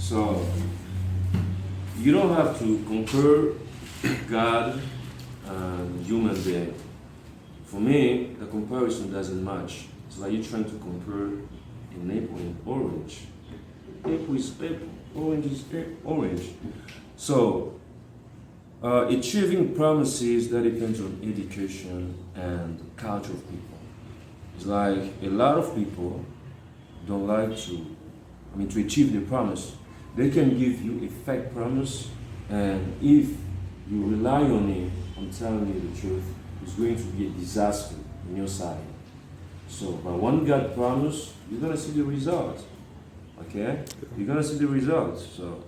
So you don't have to compare God and human being. For me, the comparison doesn't match. It's like you're trying to compare an apple and orange. Apple is apple, orange is orange. So achieving promises that depends on education and the culture of people. It's like a lot of people don't like to achieve the promise. They can give you a fake promise, and if you rely on it, on telling you the truth, it's going to be a disaster on your side. So, but when God promised, you're gonna see the result. Okay? You're gonna see the results. So,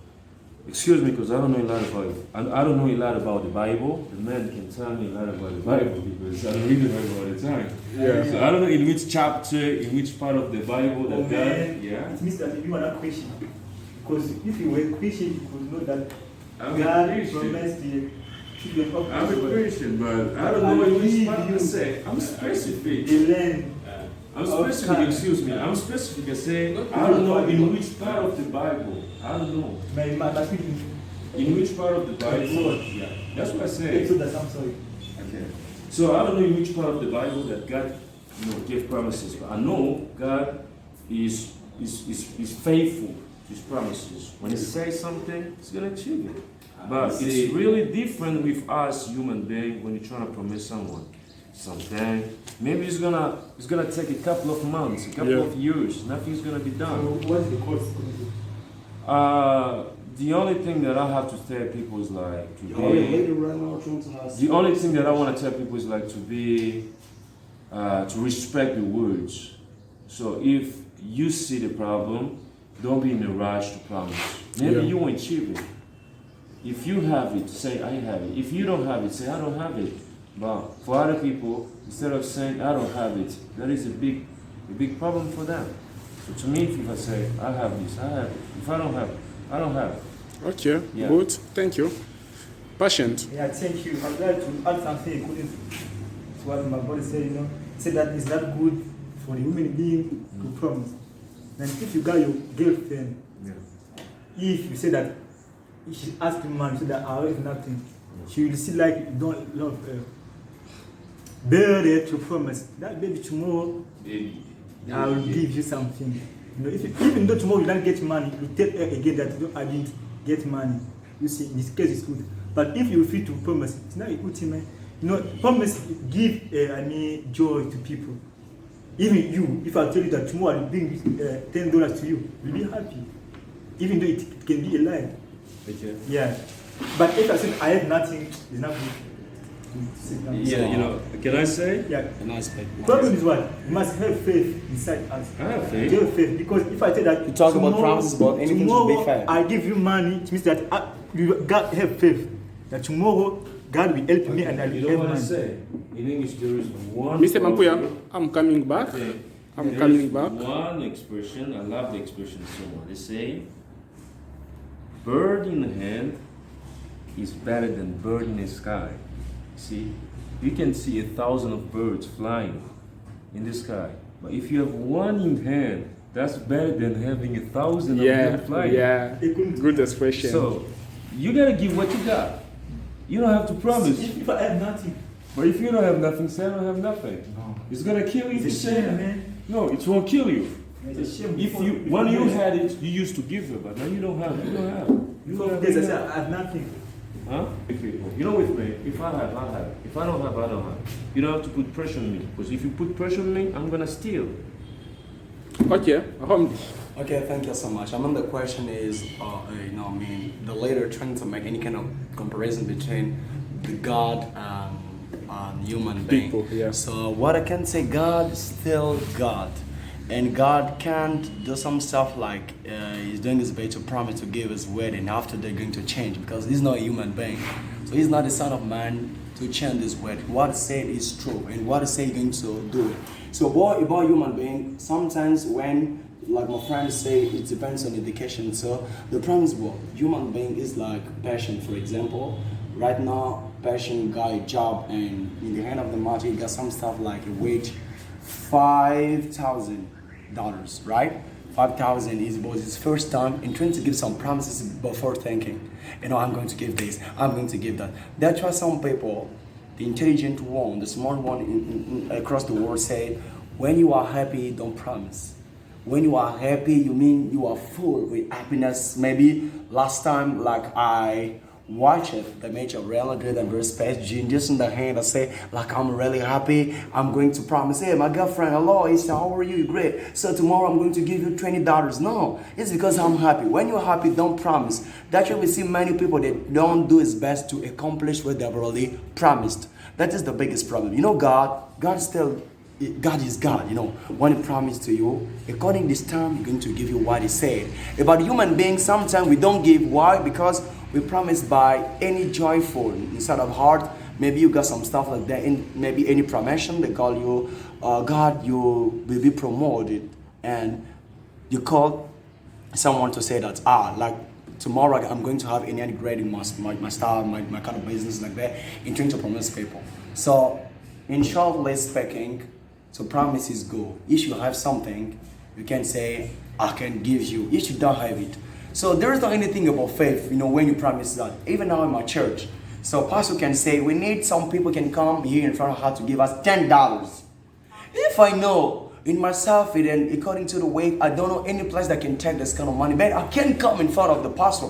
excuse me, because I don't know a lot about it. I don't know a lot about the Bible. The man can tell me a lot about the Bible because I don't read the Bible all the time. Yeah. So I don't know in which chapter, in which part of the Bible that God. Yeah. It means that you are not Christian. Because if you were Christian, you could know that I'm God a Christian. promised the children of I'm a Christian, but I don't know in which part to say. I'm specific. The land. I'm specific, excuse me. I'm specific. I say, I don't know in which part of the Bible. I don't know. In which part of the Bible? Yeah. That's what I say. I'm sorry. Okay. So I don't know in which part of the Bible that God, gave promises, but I know God is faithful to His promises. When He says something, He's gonna achieve it. But it's really different with us human beings when you're trying to promise someone something. Maybe it's gonna take a couple of months, a couple of years. Nothing's gonna be done. So what's the course going to do? The only thing that I have to tell people is like to be. The The only thing that I want to tell people is like to be, to respect the words. So if you see the problem, don't be in a rush to promise. Maybe you won't achieve it. If you have it, say I have it. If you don't have it, say I don't have it. But for other people, instead of saying I don't have it, that is a big problem for them. So to me, if I say I have this, I have it. If I don't have it, I don't have it. Okay, good. Thank you. Patient. Yeah, thank you. I'd like to add something according to what my brother said, Say that it's not good for the human being to promise. And if you got your girlfriend, if you say that, if she asks you money, say that I have nothing, she will see like you don't love her. Better to promise that baby tomorrow I will give you something. Even though tomorrow you don't get money, you tell her again that I didn't get money. You see, in this case it's good. But if you refuse to promise, it's not a good thing, man. Promise give joy to people. Even you, if I tell you that tomorrow I'll bring $10 to you, you'll be happy. Even though it can be a lie. Okay. Yeah. But if I say I have nothing, it's not good. Yeah, can I say? Yeah. A nice baby. The problem is what? You must have faith inside us. I have faith. You have faith because if I tell that You talk about promises, but anything should be fair. I give you money, it means that you God have faith that tomorrow God will help me and I will You have know what I money. say? In English, there is one. Mr. Mampuya, I'm coming back. Okay. I'm There coming is back. One expression, I love the expression so much. They say, bird in the hand is better than bird in the sky. See, you can see 1,000 of birds flying in the sky, but if you have one in hand, that's better than having 1,000 of them flying. Yeah, good expression. So you gotta give what you got. You don't have to promise. If I have nothing, But if you don't have nothing, say I don't have nothing. no. It's gonna kill you. It's a shame, man. No, it won't kill you. It's a shame. If you when you had it, you used to give it, but now you don't have. You don't have. You don't have. Yes, I said I have nothing. Huh? People. With me, if I have, I have. If I don't have, I don't have. You don't have to put pressure on me, because if you put pressure on me, I'm gonna steal. Okay, Okay, thank you so much. The question is, the leader trying to make any kind of comparison between the God and human being. People, yeah. So what I can say, God is still God. And God can't do some stuff like He's doing His best to promise to give His word, and after they're going to change, because He's not a human being. So He's not the Son of Man to change His word. What He said is true, and what He said He's going to do it. So about human being, sometimes when, like my friends say, it depends on education. So the problem is what human being is like passion, for example. Right now, passion got a job, and in the end of the month, he got some stuff like a wage $5,000, right? 5,000 is was his first time and trying to give some promises before thinking, I'm going to give this, I'm going to give that. That's why some people, the intelligent one, the smart one across the world say, when you are happy, don't promise. When you are happy, you mean you are full with happiness. Maybe last time, like I watched the match of Real Madrid and versus PSG, just in the hand, I say, like, I'm really happy. I'm going to promise, hey, my girlfriend, hello, he said, how are you? Great. So tomorrow I'm going to give you $20. No, it's because I'm happy. When you're happy, don't promise. That's why we see many people that don't do his best to accomplish what they've already promised. That is the biggest problem. God is God, When He promised to you, according this time, He's going to give you what He said. About human beings, sometimes we don't give. Why? Because we promise by any joyful inside of heart. Maybe you got some stuff like that, in maybe any promotion, they call you, God, you will be promoted. And you call someone to say that, like, tomorrow I'm going to have any grade in my style, my kind of business like that, in trying to promise people. So, in short, less speaking, so promise is good. If you have something, you can say, I can give you. If you don't have it. So there is not anything about faith, when you promise that. Even now in my church. So pastor can say, we need some people can come here in front of her to give us $10. If I know in myself, and according to the way, I don't know any place that can take this kind of money, but I can't come in front of the pastor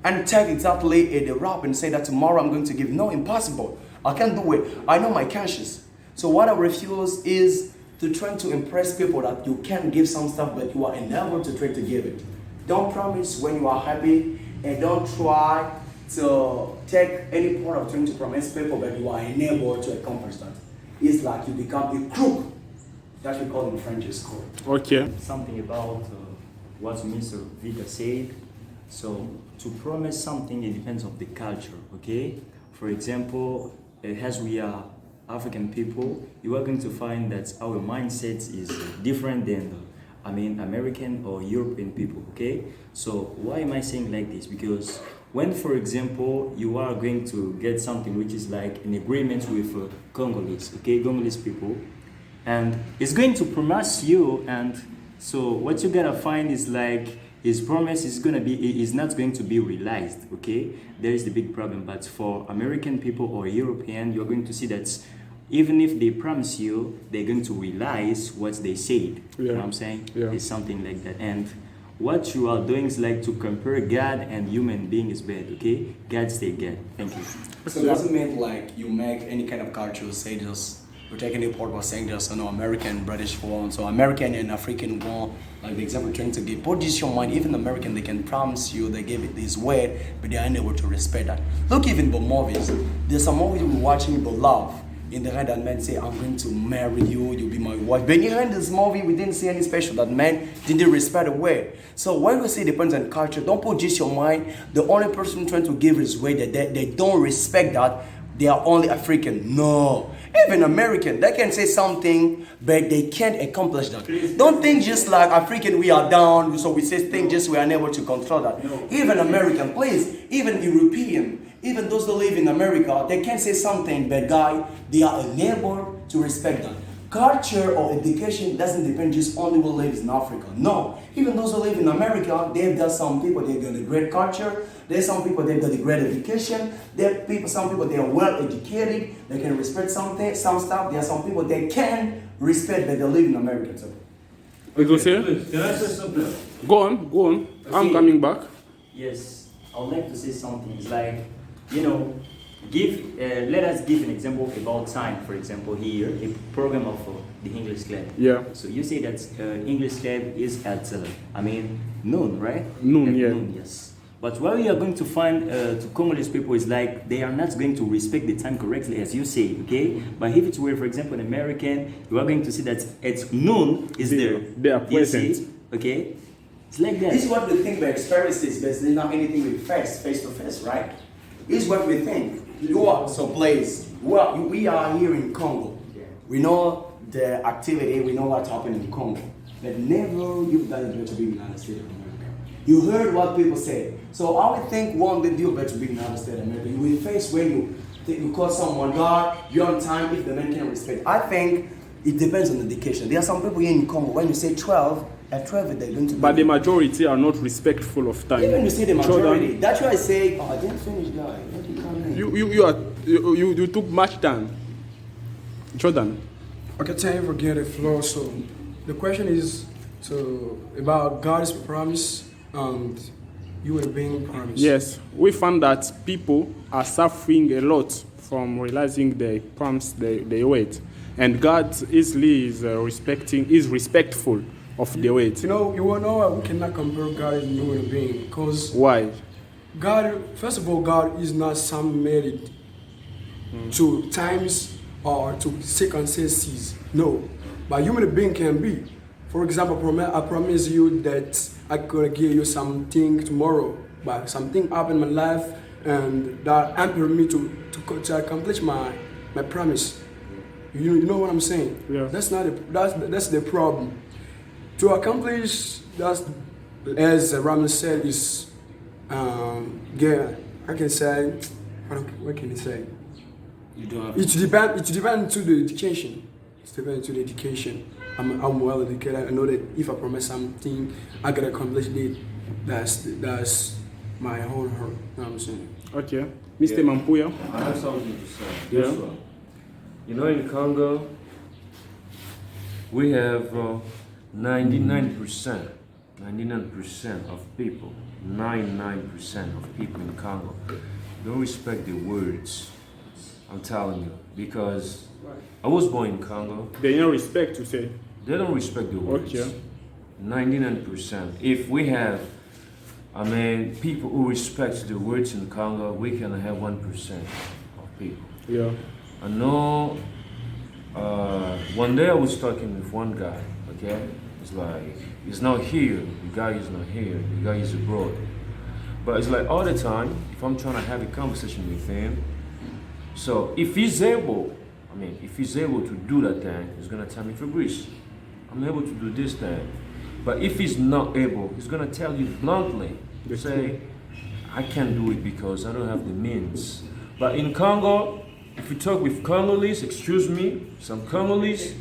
and take exactly the rope and say that tomorrow I'm going to give. No, impossible. I can't do it. I know my conscience. So what I refuse is to try to impress people that you can give some stuff, but you are unable to try to give it. Don't promise when you are happy, and don't try to take any part of trying to promise people, but you are unable to accomplish that. It's like you become a crook. That we call in French is called. Okay. Something about what Mr. Vika said. So to promise something, it depends on the culture, okay? For example, as we are African people, you are going to find that our mindset is different than American or European people, okay? So why am I saying like this? Because when, for example, you are going to get something which is like an agreement with Congolese, okay, Congolese people, and it's going to promise you, and so what you gotta find is like his promise is not going to be realized, okay? There is the big problem. But for American people or European, you're going to see that even if they promise you, they're going to realize what they said. You know what I'm saying? Yeah. It's something like that. And what you are doing is like to compare God and human being is bad, okay? God stay God. Thank you. So it doesn't mean like you make any kind of culture, say just, we're taking the part of saying just, American, British one, so American and African one, like the example trying to give. Put this your mind, even American, they can promise you, they give it this word, but they are unable to respect that. Look even for movies. There's some movies we're watching about love. In the hand that man say, I'm going to marry you, you'll be my wife. But in this movie, we didn't see any special. That man didn't respect the word. So when we say it depends on culture, don't put just your mind. The only person trying to give his way that they don't respect that, they are only African. No. Even American, they can say something, but they can't accomplish that. Don't think just like African, we are down, so we say things just we are unable to control that. Even American, please, even European, even those that live in America, they can say something, but they are unable to respect that. Culture or education doesn't depend just only who lives in Africa. No, even those who live in America, they've got some people, they've got a great culture. There's some people, they've got a great education. Some people, they are well educated. They can respect some stuff. There are some people they can respect, but they live in America. So. Can I say something? Go on. Okay. I'm coming back. Yes, I would like to say something. It's like, let us give an example about time. For example, here, a program of the English club. Yeah. So you say that English club is at noon, right? Noon, at yeah. Noon, yes. But what we are going to find to Congolese people is like they are not going to respect the time correctly, as you say, okay? But if it were, for example, an American, you are going to see that at noon is there. They are present. See, okay? It's like that. This is what we think by experiences, but there's not anything we face to face, right? This is what we think. We are here in Congo. We know the activity, we know what's happening in Congo. But never you've done it to be in the United States of America. You heard what people say. So I would think one day you're better to be in the United States of America. You will face when you call someone God, you're on time if the man can respect. I think it depends on the education. There are some people here in Congo, when you say 12, at 12 they're going to. But the majority are not respectful of time. Even you see the majority. Jordan, That's why I say, oh, I didn't finish, guy. What you come in? you took much time. Jordan. Okay, thank you for getting the floor. So the question is about God's promise and human being promise. Yes, we found that people are suffering a lot from realizing the promise they wait, and God easily is respectful of the wait. You will know we cannot compare God and human being because Why? God, first of all, God is not some married to times or to circumstances. No, but human being can be. For example, I promise you that I could give you something tomorrow, but something happened in my life and that hampered me to accomplish my promise. You know what I'm saying? Yeah. That's the problem. To accomplish that, as Raman said, is I can say, what can you say? You don't have It depends to the education. It depends to the education. I'm well educated. I know that if I promise something, I gotta accomplish it. That's my whole heart. You know what I'm saying? Okay, Mr. Mampuya. I have something to say. Yeah. Yes, sir. You know, in Congo, we have 99% of people, 99% of people in Congo don't respect the words. I'm telling you, because I was born in Congo. They don't respect to say. They don't respect the words. Okay. 99%. If we have, people who respect the words in Congo, we can have 1% of people. Yeah. I know. One day I was talking with one guy. Okay, it's like he's not here. The guy is not here. The guy is abroad. But it's like all the time. If I'm trying to have a conversation with him, so if he's able to do that thing, he's gonna tell me, Fabrice, I'm able to do this thing. But if he's not able, he's gonna tell you bluntly, say, I can't do it because I don't have the means. But in Congo, if you talk with Congolese, some Congolese,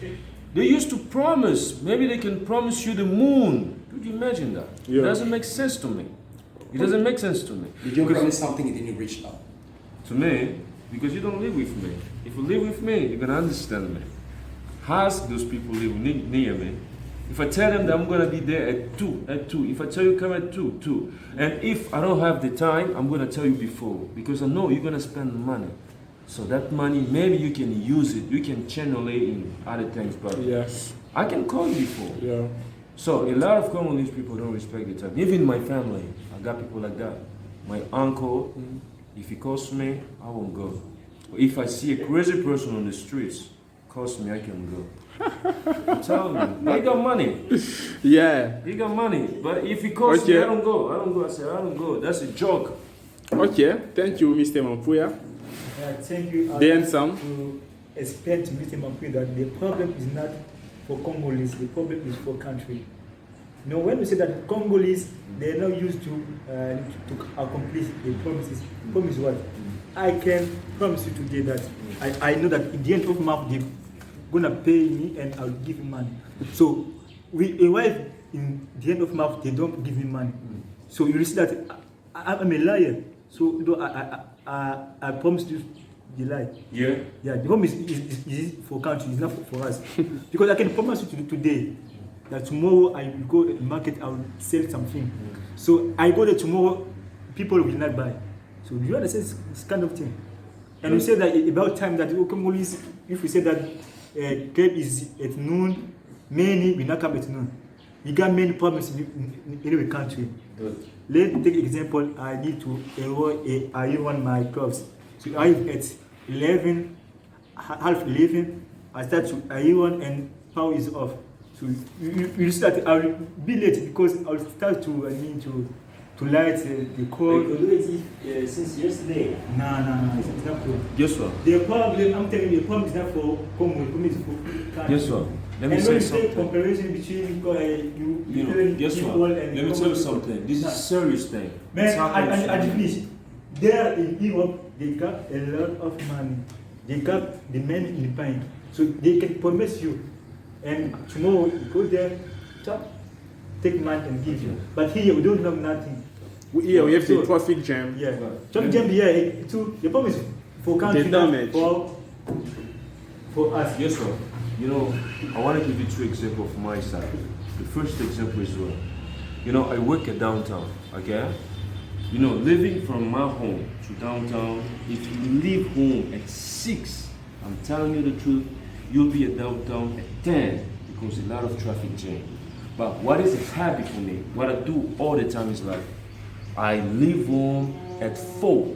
they used to promise, maybe they can promise you the moon. Could you imagine that? Yeah. It doesn't make sense to me. It doesn't make sense to me. Did you promise something and then you reached out? To me, because you don't live with me. If you live with me, you're gonna understand me. Ask those people who live near me. If I tell them that I'm gonna be there at 2, if I tell you come at 2, and if I don't have the time, I'm gonna tell you before, because I know you're gonna spend money. So that money, maybe you can use it, you can channel it in other things, but Yes. I can call you before. Yeah. So a lot of Congolese people don't respect the time. Even my family, I got people like that. My uncle, if he calls me, I won't go. If I see a crazy person on the streets, calls me, I can go. I'm telling you, they got money. Yeah. He got money. But if he calls me, Okay. I don't go. I say, I don't go. That's a joke. Okay. Thank you, Mr. Mampuya. Thank you. Then some. To explain to Mr. Mampuya that the problem is not for Congolese, the problem is for country. You know, when we say that Congolese, they are not used to accomplish the promises. Promise what? I can promise you today that I know that at the end of the month they're gonna pay me and I'll give you money. So we arrive in the end of the month, they don't give me money. So you see that I'm a liar. So I promised you the lie. Yeah. Yeah, the home is for country, it's not for us. Because I can promise you today that tomorrow I will go to the market, I will sell something. So I go there tomorrow, people will not buy. So do you understand this kind of thing? And we say that about time that Congolese, if we say that camp is at noon, many will not come at noon. We got many problems in every country. Good. Let's take example, I need to iron my clothes. So I at 11, half 11, I start to iron and power is off. So you start, I will be late because I will start to light the coal. Since yesterday. No, it's not cool. Yes, sir. The problem, I'm telling you, the problem is not for Congo, the problem is for country. Yes, sir. Let me and say when you something. say comparison between You know, guess what? Let me tell you something. This is a serious thing. Man, I finish. There in Europe, they got a lot of money. They got the men in the bank. So they can promise you. And tomorrow, you go there, chop. take money and give you. But here we don't have nothing. Here we have the So- traffic jam. Yeah. Right. Traffic jam here too. The problem is for country The damage. for us. Yes, sir. You know, I want to give you 2 examples from my side. The first example is you know, I work at downtown, okay? You know, living from my home to downtown, if you leave home at 6, I'm telling you the truth, you'll be at downtown at 10 because a lot of traffic jam. But what is a habit for me? What I do all the time is like, I leave home at 4.